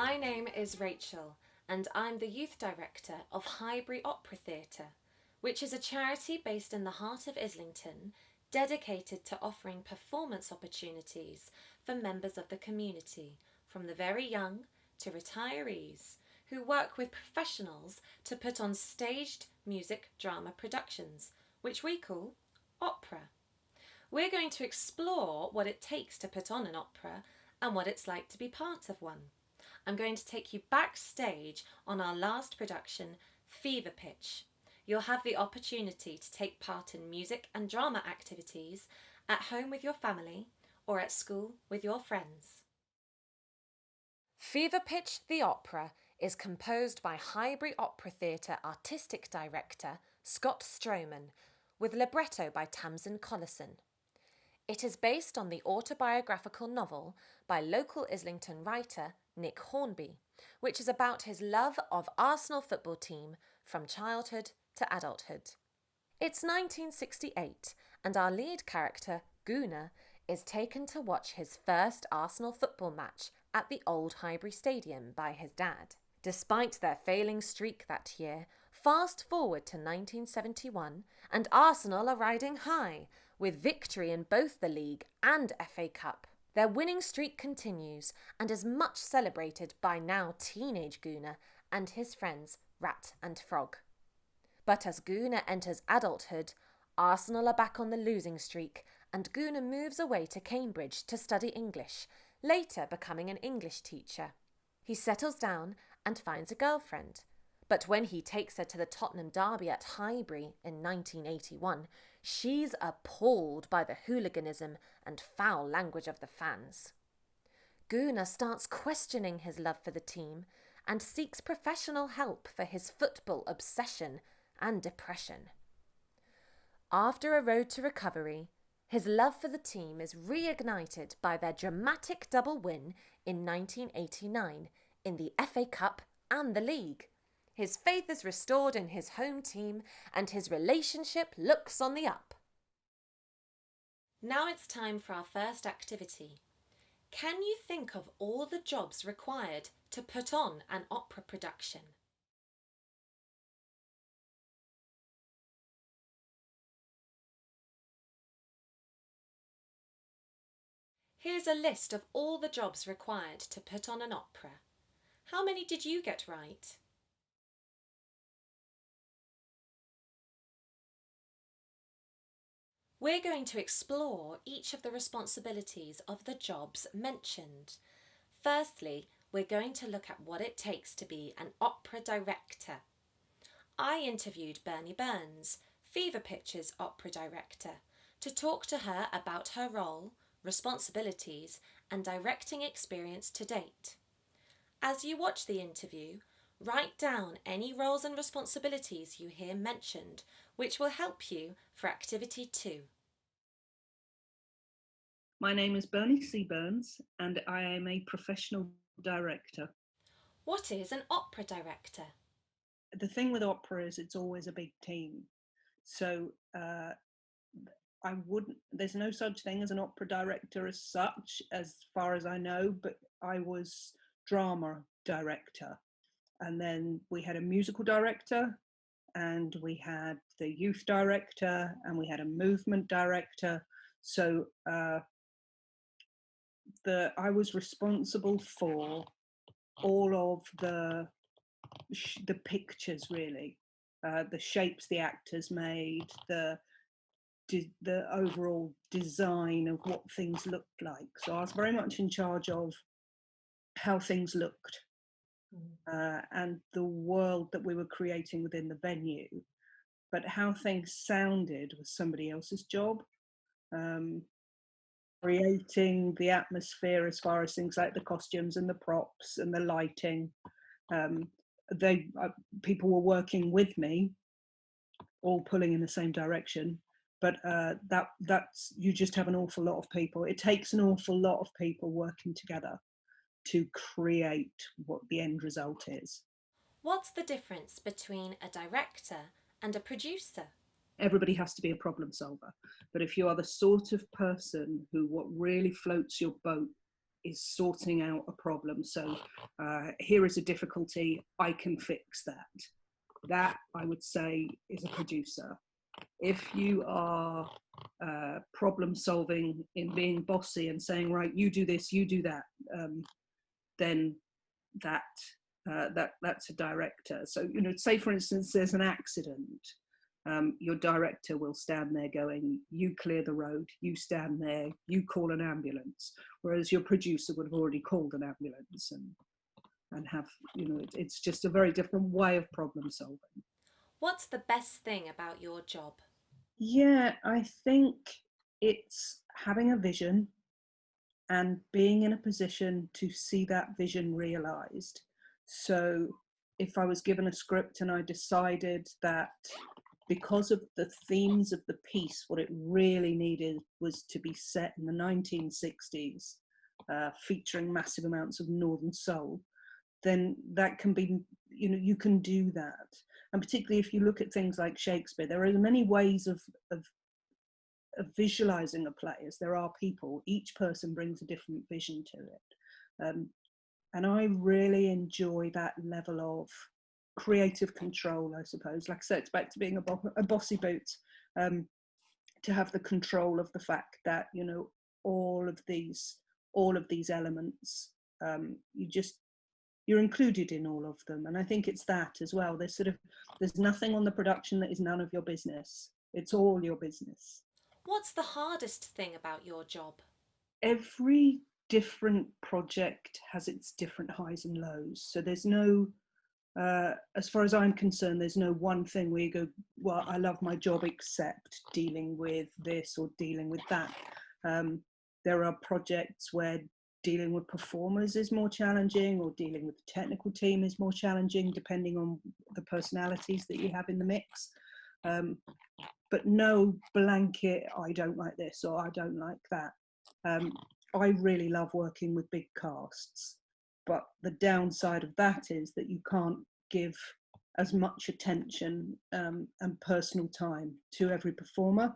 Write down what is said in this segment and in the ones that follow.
My name is Rachel, and I'm the Youth Director of HighburyOperaTheatre, which is a charity based in the heart of Islington, dedicated to offering performance opportunities for members of the community, from the very young to retirees, who work with professionals to put on staged music drama productions, which we call opera. We're going to explore what it takes to put on an opera and what it's like to be part of one. I'm going to take you backstage on our last production, Fever Pitch. You'll have the opportunity to take part in music and drama activities at home with your family or at school with your friends. Fever Pitch the Opera is composed by Highbury Opera Theatre Artistic Director Scott Stroman, with libretto by Tamsin Collison. It is based on the autobiographical novel by local Islington writer Nick Hornby, which is about his love of Arsenal football team from childhood to adulthood. It's 1968 and our lead character, Gooner, is taken to watch his first Arsenal football match at the old Highbury Stadium by his dad. Despite their failing streak that year, fast forward to 1971 and Arsenal are riding high, with victory in both the League and FA Cup. Their winning streak continues and is much celebrated by now teenage Gooner and his friends Rat and Frog. But as Gooner enters adulthood, Arsenal are back on the losing streak and Gooner moves away to Cambridge to study English, later becoming an English teacher. He settles down and finds a girlfriend. But when he takes her to the Tottenham derby at Highbury in 1981, she's appalled by the hooliganism and foul language of the fans. Gooner starts questioning his love for the team and seeks professional help for his football obsession and depression. After a road to recovery, his love for the team is reignited by their dramatic double win in 1989 in the FA Cup and the League. His faith is restored in his home team and his relationship looks on the up. Now it's time for our first activity. Can you think of all the jobs required to put on an opera production? Here's a list of all the jobs required to put on an opera. How many did you get right? We're going to explore each of the responsibilities of the jobs mentioned. Firstly, we're going to look at what it takes to be an opera director. I interviewed Byrnes, Fever Pitch's opera director, to talk to her about her role, responsibilities, and directing experience to date. As you watch the interview, write down any roles and responsibilities you hear mentioned, which will help you for Activity 2. My name is Byrnes, and I am a professional director. What is an opera director? The thing with opera is it's always a big team. So there's no such thing as an opera director as such, as far as I know, but I was drama director. And then we had a musical director, and we had the youth director, and we had a movement director. So I was responsible for all of the pictures, really, the shapes the actors made, the overall design of what things looked like. So I was very much in charge of how things looked and the world that we were creating within the venue. But how things sounded was somebody else's job. Creating the atmosphere as far as things like the costumes and the props and the lighting. People were working with me, all pulling in the same direction. But that's you just have an awful lot of people. It takes an awful lot of people working together to create what the end result is. What's the difference between a director and a producer? Everybody has to be a problem solver. But if you are the sort of person who what really floats your boat is sorting out a problem. So here is a difficulty, I can fix that. That, I would say, is a producer. If you are problem solving in being bossy and saying, right, you do this, you do that, then that's a director. So, you know, say for instance, there's an accident. Your director will stand there going, you clear the road, you stand there, you call an ambulance. Whereas your producer would have already called an ambulance and have, you know, it's just a very different way of problem solving. What's the best thing about your job? Yeah, I think it's having a vision and being in a position to see that vision realized. So if I was given a script and I decided that because of the themes of the piece, what it really needed was to be set in the 1960s, featuring massive amounts of Northern Soul, then that can be, you know, you can do that. And particularly if you look at things like Shakespeare, there are many ways of visualizing a play, as there are people. Each person brings a different vision to it. And I really enjoy that level of creative control, I suppose. Like I said, it's back to being a bossy boot, to have the control of the fact that, you know, all of these elements, you're included in all of them. And I think it's that as well. There's nothing on the production that is none of your business. It's all your business. What's the hardest thing about your job? Every different project has its different highs and lows. So there's no, as far as I'm concerned, there's no one thing where you go, well, I love my job except dealing with this or dealing with that. There are projects where dealing with performers is more challenging, or dealing with the technical team is more challenging, depending on the personalities that you have in the mix. But no blanket, I don't like this or I don't like that. I really love working with big casts, but the downside of that is that you can't give as much attention and personal time to every performer.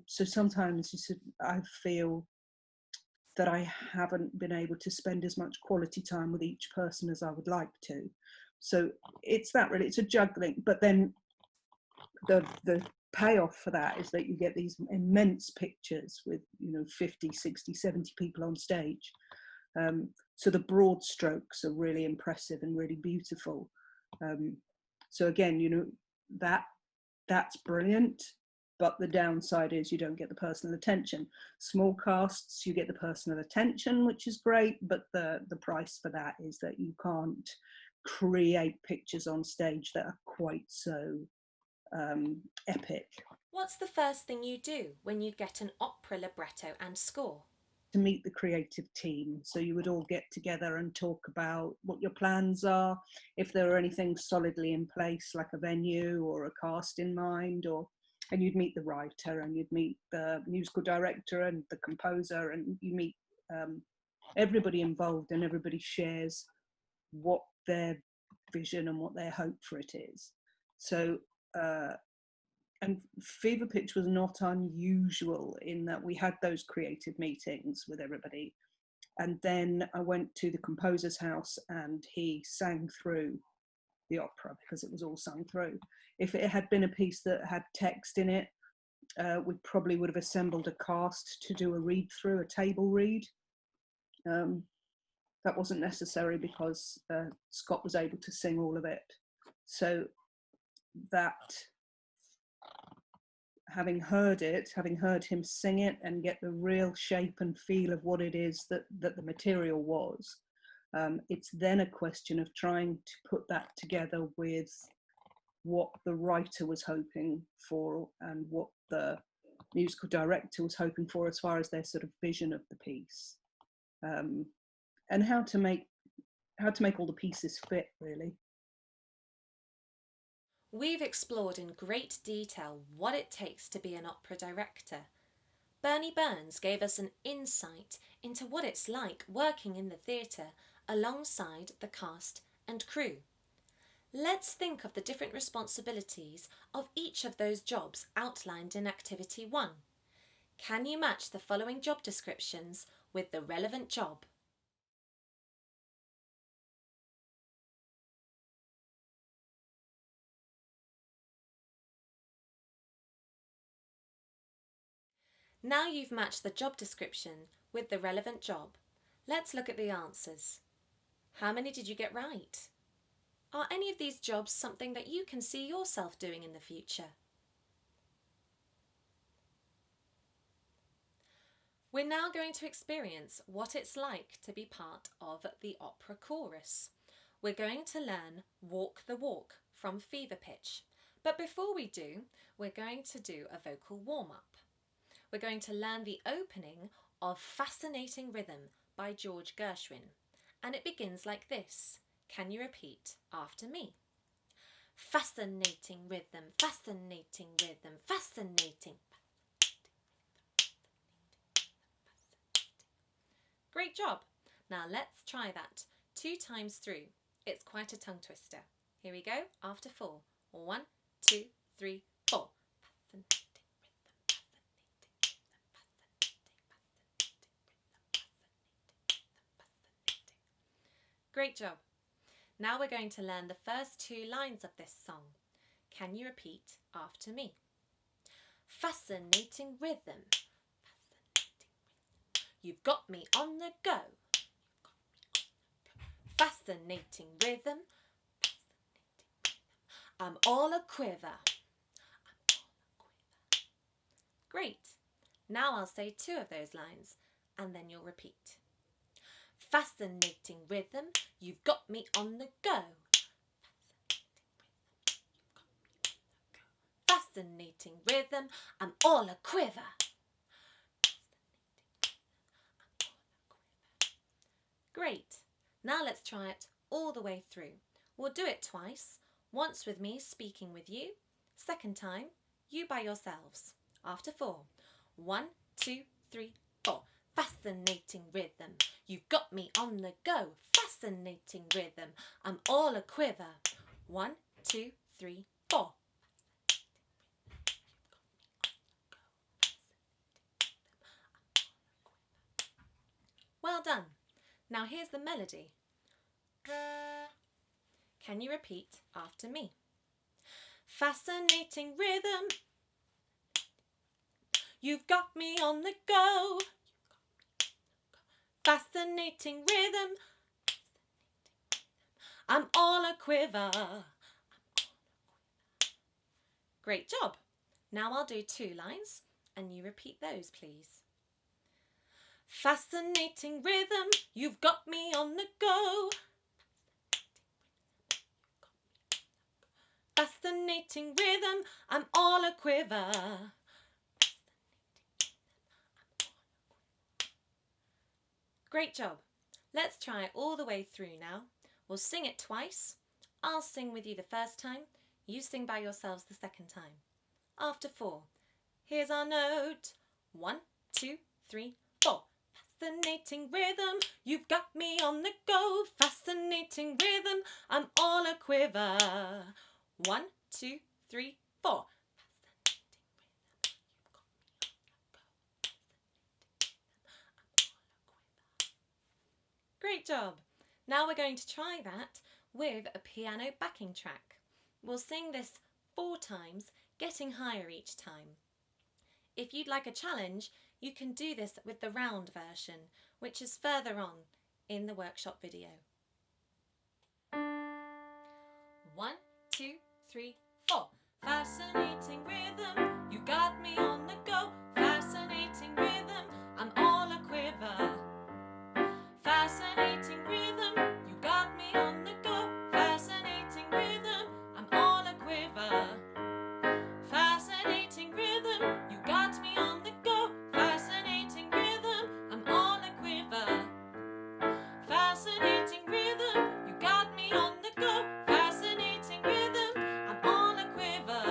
So sometimes I feel that I haven't been able to spend as much quality time with each person as I would like to. So it's that, really, it's a juggling. But then the payoff for that is that you get these immense pictures with, you know, 50, 60, 70 people on stage. So the broad strokes are really impressive and really beautiful. So again, you know, that's brilliant, but the downside is you don't get the personal attention. Small casts, you get the personal attention, which is great, but the price for that is that you can't create pictures on stage that are quite so epic. What's the first thing you do when you get an opera libretto and score? To meet the creative team. So you would all get together and talk about what your plans are, if there are anything solidly in place, like a venue or a cast in mind, and you'd meet the writer and you'd meet the musical director and the composer, and you meet everybody involved, and everybody shares what their vision and what their hope for it is. So and Fever Pitch was not unusual in that we had those creative meetings with everybody. And then I went to the composer's house and he sang through the opera, because it was all sung through. If it had been a piece that had text in it, we probably would have assembled a cast to do a read through, a table read. That wasn't necessary because Scott was able to sing all of it. So that, having heard him sing it and get the real shape and feel of what it is that the material was, it's then a question of trying to put that together with what the writer was hoping for and what the musical director was hoping for as far as their sort of vision of the piece, and how to make all the pieces fit, really. We've explored in great detail what it takes to be an opera director. Byrnes gave us an insight into what it's like working in the theatre alongside the cast and crew. Let's think of the different responsibilities of each of those jobs outlined in Activity 1. Can you match the following job descriptions with the relevant job. Now you've matched the job description with the relevant job. Let's look at the answers. How many did you get right? Are any of these jobs something that you can see yourself doing in the future? We're now going to experience what it's like to be part of the opera chorus. We're going to learn Walk the Walk from Fever Pitch. But before we do, we're going to do a vocal warm-up. We're going to learn the opening of Fascinating Rhythm by George Gershwin. And it begins like this. Can you repeat after me? Fascinating rhythm, fascinating rhythm, fascinating. Great job. Now let's try that 2 times through. It's quite a tongue twister. Here we go, after 4. 1, 2, 3, 4. Great job. Now we're going to learn the first 2 lines of this song. Can you repeat after me? Fascinating rhythm. You've got me on the go. Fascinating rhythm. I'm all a quiver. Great. Now I'll say 2 of those lines and then you'll repeat. Fascinating rhythm, you've got me on the go. Fascinating rhythm, I'm all a quiver. Great. Now let's try it all the way through. We'll do it twice. Once with me speaking with you. Second time, you by yourselves. After 4. 1, 2, 3, 4. Fascinating rhythm, you've got me on the go. Fascinating rhythm, I'm all a quiver. 1, 2, 3, 4. Well done. Now here's the melody. Can you repeat after me? Fascinating rhythm, you've got me on the go. Fascinating rhythm, I'm all a quiver. Great job. Now I'll do 2 lines and you repeat those, please. Fascinating rhythm, you've got me on the go. Fascinating rhythm, I'm all a quiver. Great job. Let's try it all the way through now. We'll sing it twice. I'll sing with you the first time. You sing by yourselves the second time. After 4. Here's our note. 1, 2, 3, 4. Fascinating rhythm, you've got me on the go. Fascinating rhythm, I'm all a quiver. 1, 2, 3, 4. Great job. Now we're going to try that with a piano backing track. We'll sing this 4 times, getting higher each time. If you'd like a challenge, you can do this with the round version, which is further on in the workshop video. 1, 2, 3, 4. Fascinating rhythm, you got me on the go. Fascinating rhythm, I'm all a quiver. Fascinating rhythm, you got me on the go. Fascinating rhythm, I'm all a quiver. Fascinating rhythm, you got me on the go. Fascinating rhythm, I'm all a quiver. Fascinating rhythm, you got me on the go. Fascinating rhythm, I'm all a quiver.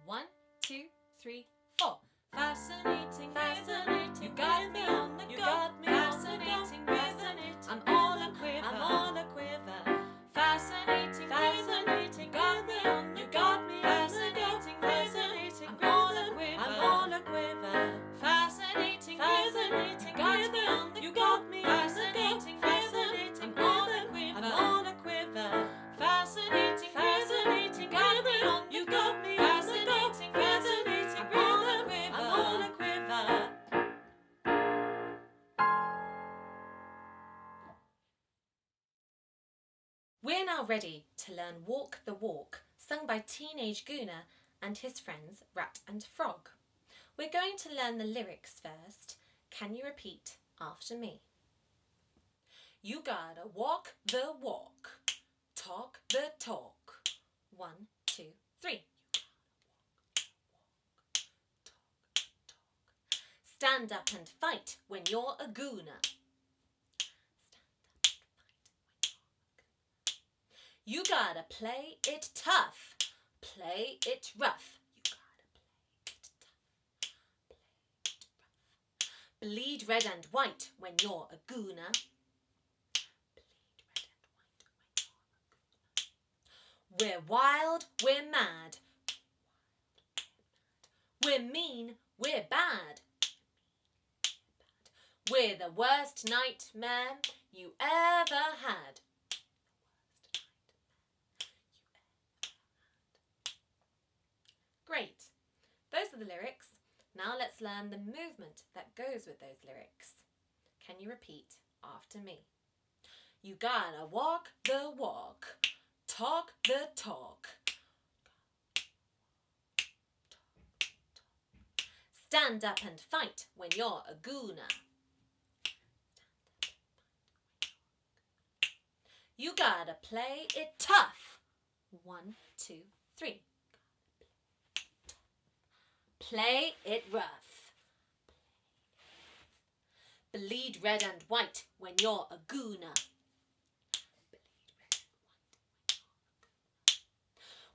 One, 2, 3, 4. Fascinating, fascinating, you got We're now ready to learn Walk the Walk, sung by teenage Gooner and his friends Rat and Frog. We're going to learn the lyrics first. Can you repeat after me? You gotta walk the walk, talk the talk. 1, 2, 3. Stand up and fight when you're a Gooner. You gotta play it tough, play it rough. You gotta play it tough, play it rough. Bleed red and white when you're a Gooner. We're wild, we're mad. We're mean, we're bad. We're the worst nightmare you ever had. Great. Those are the lyrics. Now let's learn the movement that goes with those lyrics. Can you repeat after me? You gotta walk the walk, talk the talk. Stand up and fight when you're a Gooner. You gotta play it tough. 1, 2, 3. Play it rough. Bleed red and white when you're a Gooner.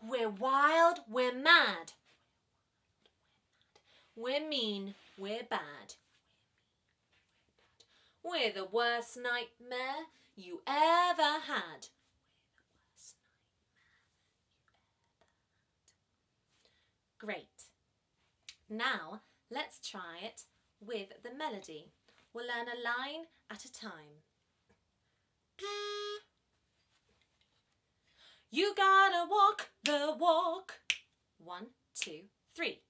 We're wild, we're mad. We're mean, we're bad. We're the worst nightmare you ever had. Great. Now let's try it with the melody. We'll learn a line at a time. You gotta walk the walk. 1, 2, 3.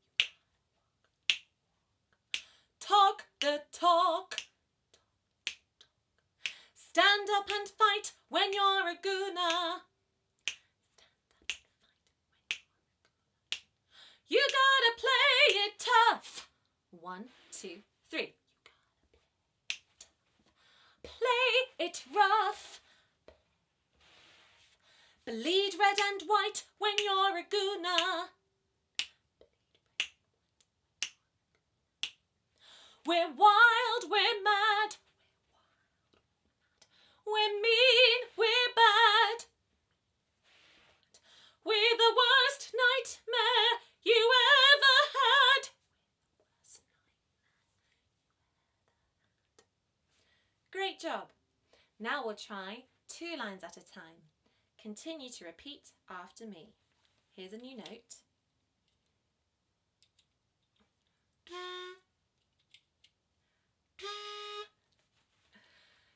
Talk the talk. Stand up and fight when you're a Gooner. You gotta play it tough. 1, 2, 3. Play it rough. Bleed red and white when you're a Gooner. We're wild, we're mad. We're mean, we're bad. We're the worst nightmare you ever had. Great job. Now we'll try 2 lines at a time. Continue to repeat after me. Here's a new note.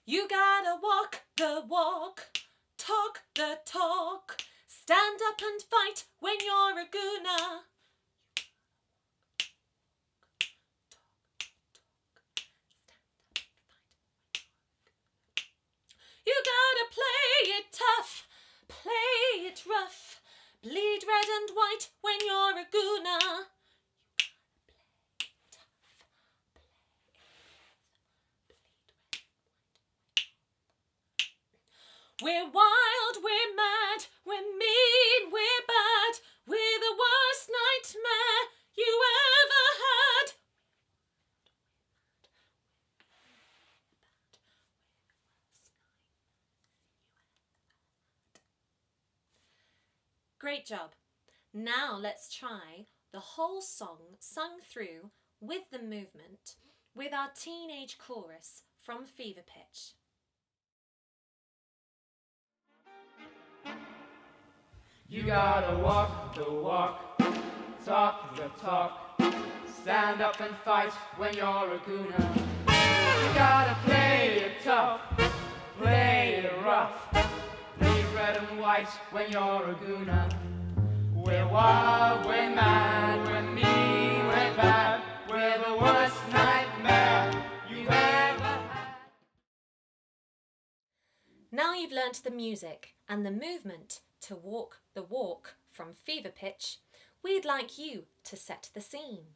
You gotta walk the walk, talk the talk. Stand up and fight when you're a Gooner. You gotta play it tough, play it rough. Bleed red and white when you're a Gooner. We're wild, we're mad, we're mean, we're bad. We're the worst nightmare you ever had. Great job. Now let's try the whole song sung through with the movement with our teenage chorus from Fever Pitch. You gotta walk the walk, talk the talk. Stand up and fight when you're a Gooner. You gotta play it tough, play it rough. Bleed red and white when you're a Gooner. We're wild, we're mad, we're mean, we're bad. We're the worst nightmare you ever had. Now you've learnt the music and the movement to walk the walk from fever pitch, we'd like you to set the scene.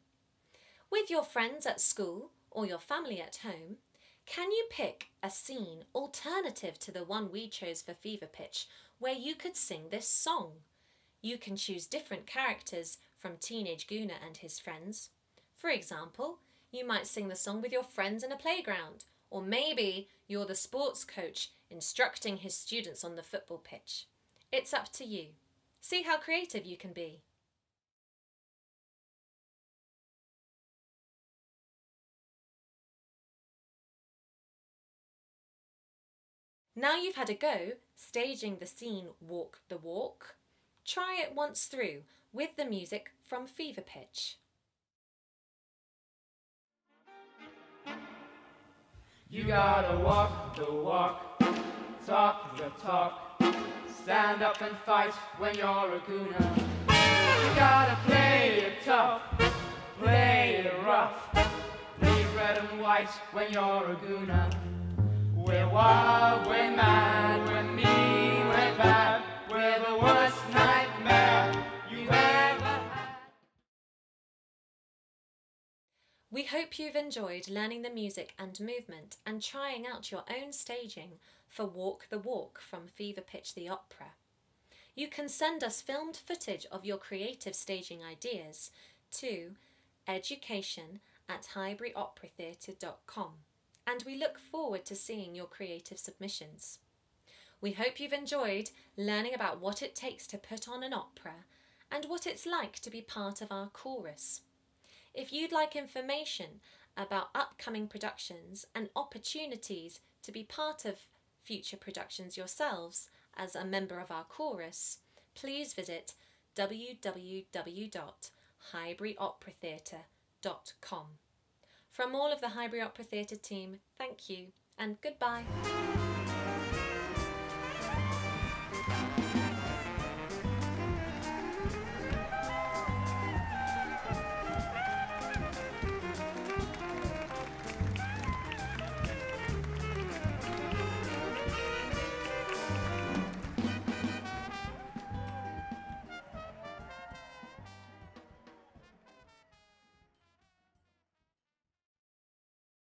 With your friends at school or your family at home, can you pick a scene alternative to the one we chose for fever pitch where you could sing this song? You can choose different characters from Teenage Gooner and his friends. For example, you might sing the song with your friends in a playground, or maybe you're the sports coach instructing his students on the football pitch. It's up to you. See how creative you can be. Now you've had a go staging the scene Walk the Walk, try it once through with the music from Fever Pitch. You gotta walk the walk, talk the talk, stand up and fight when you're a gooner. You gotta play it tough, play it rough, bleed red and white when you're a gooner. We're wild, we're mad, we're mean, we're bad, we're the worst nightmare you've ever had. We hope you've enjoyed learning the music and movement and trying out your own staging for Walk the Walk from Fever Pitch the Opera. You can send us filmed footage of your creative staging ideas to education@HighburyOperaTheatre.com, and we look forward to seeing your creative submissions. We hope you've enjoyed learning about what it takes to put on an opera and what it's like to be part of our chorus. If you'd like information about upcoming productions and opportunities to be part of future productions yourselves as a member of our chorus, please visit www.HighburyOperaTheatre.com. From all of the Highbury Opera Theatre team, thank you and goodbye.